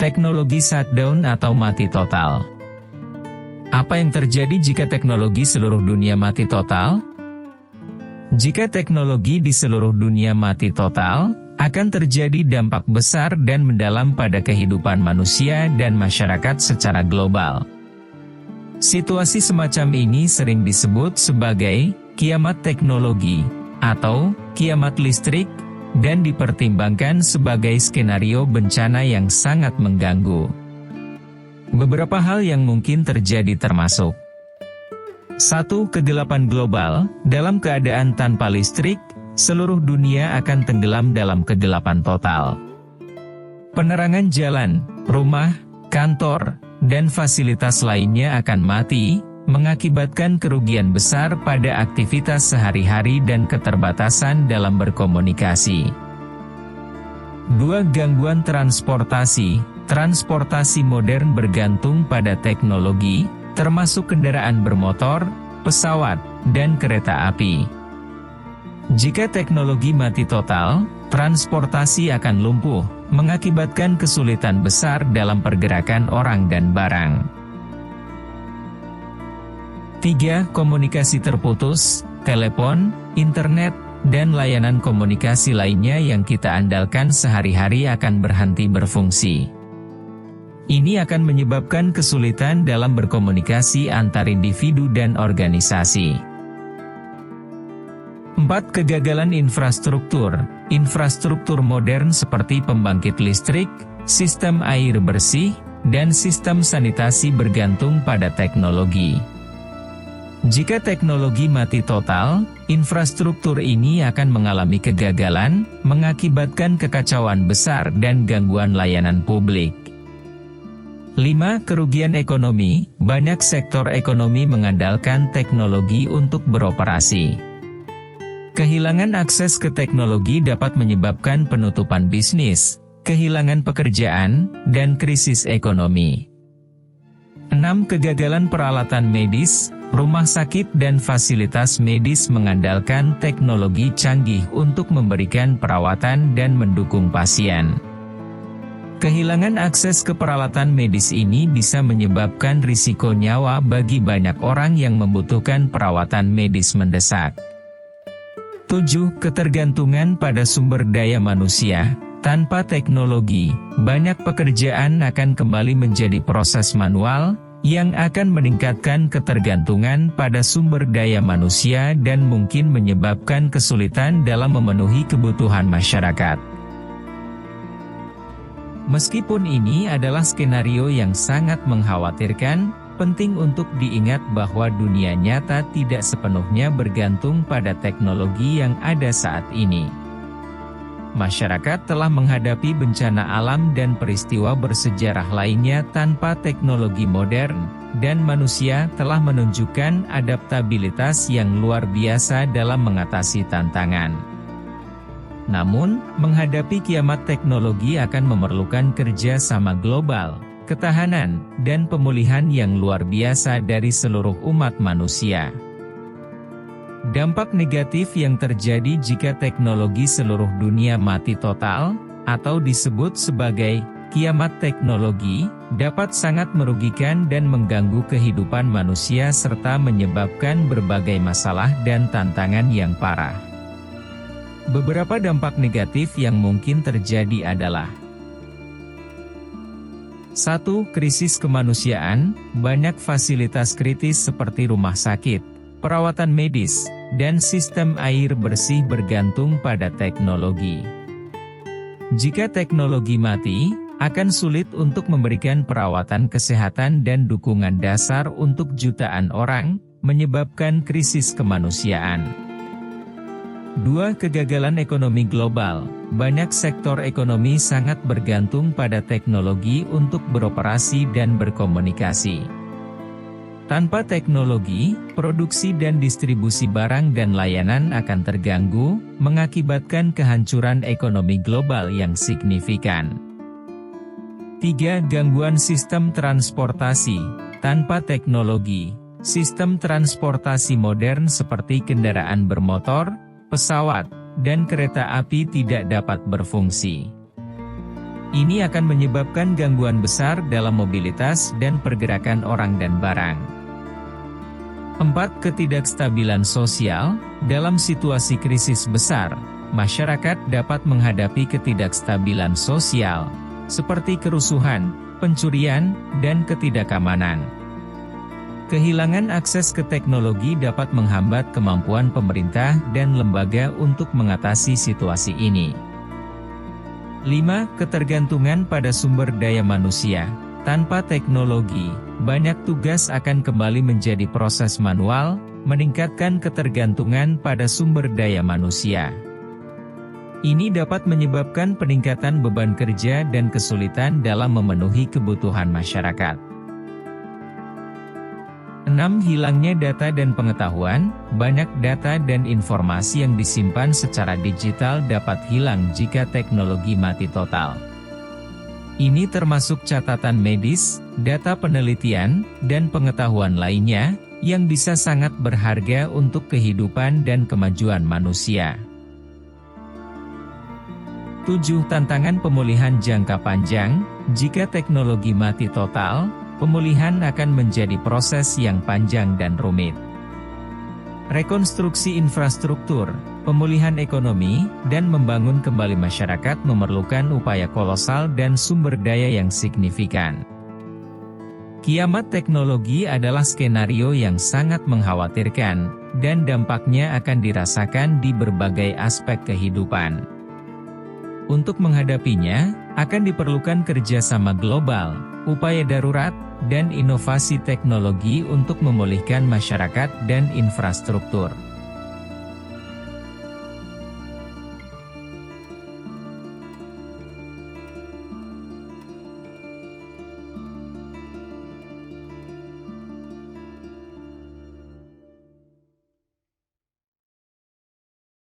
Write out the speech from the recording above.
Teknologi shutdown atau mati total. Apa yang terjadi jika teknologi seluruh dunia mati total? Jika teknologi di seluruh dunia mati total, akan terjadi dampak besar dan mendalam pada kehidupan manusia dan masyarakat secara global. Situasi semacam ini sering disebut sebagai kiamat teknologi atau kiamat listrik, dan dipertimbangkan sebagai skenario bencana yang sangat mengganggu. Beberapa hal yang mungkin terjadi termasuk 1. Kegelapan global. Dalam keadaan tanpa listrik, seluruh dunia akan tenggelam dalam kegelapan total. Penerangan jalan, rumah, kantor, dan fasilitas lainnya akan mati, mengakibatkan kerugian besar pada aktivitas sehari-hari dan keterbatasan dalam berkomunikasi. 2. Gangguan transportasi. Transportasi modern bergantung pada teknologi, termasuk kendaraan bermotor, pesawat, dan kereta api. Jika teknologi mati total, transportasi akan lumpuh, mengakibatkan kesulitan besar dalam pergerakan orang dan barang. 3. Komunikasi terputus, telepon, internet, dan layanan komunikasi lainnya yang kita andalkan sehari-hari akan berhenti berfungsi. Ini akan menyebabkan kesulitan dalam berkomunikasi antar individu dan organisasi. 4. Kegagalan infrastruktur. Infrastruktur modern seperti pembangkit listrik, sistem air bersih, dan sistem sanitasi bergantung pada teknologi. Jika teknologi mati total, infrastruktur ini akan mengalami kegagalan, mengakibatkan kekacauan besar dan gangguan layanan publik. 5. Kerugian ekonomi. Banyak sektor ekonomi mengandalkan teknologi untuk beroperasi. Kehilangan akses ke teknologi dapat menyebabkan penutupan bisnis, kehilangan pekerjaan, dan krisis ekonomi. 6. Kegagalan peralatan medis. Rumah sakit dan fasilitas medis mengandalkan teknologi canggih untuk memberikan perawatan dan mendukung pasien. Kehilangan akses ke peralatan medis ini bisa menyebabkan risiko nyawa bagi banyak orang yang membutuhkan perawatan medis mendesak. 7. Ketergantungan pada sumber daya manusia. Tanpa teknologi, banyak pekerjaan akan kembali menjadi proses manual, yang akan meningkatkan ketergantungan pada sumber daya manusia dan mungkin menyebabkan kesulitan dalam memenuhi kebutuhan masyarakat. Meskipun ini adalah skenario yang sangat mengkhawatirkan, penting untuk diingat bahwa dunia nyata tidak sepenuhnya bergantung pada teknologi yang ada saat ini. Masyarakat telah menghadapi bencana alam dan peristiwa bersejarah lainnya tanpa teknologi modern, dan manusia telah menunjukkan adaptabilitas yang luar biasa dalam mengatasi tantangan. Namun, menghadapi kiamat teknologi akan memerlukan kerja sama global, ketahanan, dan pemulihan yang luar biasa dari seluruh umat manusia. Dampak negatif yang terjadi jika teknologi seluruh dunia mati total, atau disebut sebagai kiamat teknologi, dapat sangat merugikan dan mengganggu kehidupan manusia serta menyebabkan berbagai masalah dan tantangan yang parah. Beberapa dampak negatif yang mungkin terjadi adalah 1. Krisis kemanusiaan. Banyak fasilitas kritis seperti rumah sakit, perawatan medis, dan sistem air bersih bergantung pada teknologi. Jika teknologi mati, akan sulit untuk memberikan perawatan kesehatan dan dukungan dasar untuk jutaan orang, menyebabkan krisis kemanusiaan. 2. Kegagalan ekonomi global. Banyak sektor ekonomi sangat bergantung pada teknologi untuk beroperasi dan berkomunikasi. Tanpa teknologi, produksi dan distribusi barang dan layanan akan terganggu, mengakibatkan kehancuran ekonomi global yang signifikan. 3. Gangguan sistem transportasi. Tanpa teknologi, sistem transportasi modern seperti kendaraan bermotor, pesawat, dan kereta api tidak dapat berfungsi. Ini akan menyebabkan gangguan besar dalam mobilitas dan pergerakan orang dan barang. 4. Ketidakstabilan sosial. Dalam situasi krisis besar, masyarakat dapat menghadapi ketidakstabilan sosial, seperti kerusuhan, pencurian, dan ketidakamanan. Kehilangan akses ke teknologi dapat menghambat kemampuan pemerintah dan lembaga untuk mengatasi situasi ini. 5. Ketergantungan pada sumber daya manusia. Tanpa teknologi, banyak tugas akan kembali menjadi proses manual, meningkatkan ketergantungan pada sumber daya manusia. Ini dapat menyebabkan peningkatan beban kerja dan kesulitan dalam memenuhi kebutuhan masyarakat. 6. Hilangnya data dan pengetahuan. Banyak data dan informasi yang disimpan secara digital dapat hilang jika teknologi mati total. Ini termasuk catatan medis, data penelitian, dan pengetahuan lainnya, yang bisa sangat berharga untuk kehidupan dan kemajuan manusia. 7. Tantangan pemulihan jangka panjang. Jika teknologi mati total, pemulihan akan menjadi proses yang panjang dan rumit. Rekonstruksi infrastruktur, pemulihan ekonomi, dan membangun kembali masyarakat memerlukan upaya kolosal dan sumber daya yang signifikan. Kiamat teknologi adalah skenario yang sangat mengkhawatirkan, dan dampaknya akan dirasakan di berbagai aspek kehidupan. Untuk menghadapinya, akan diperlukan kerjasama global, upaya darurat, dan inovasi teknologi untuk memulihkan masyarakat dan infrastruktur.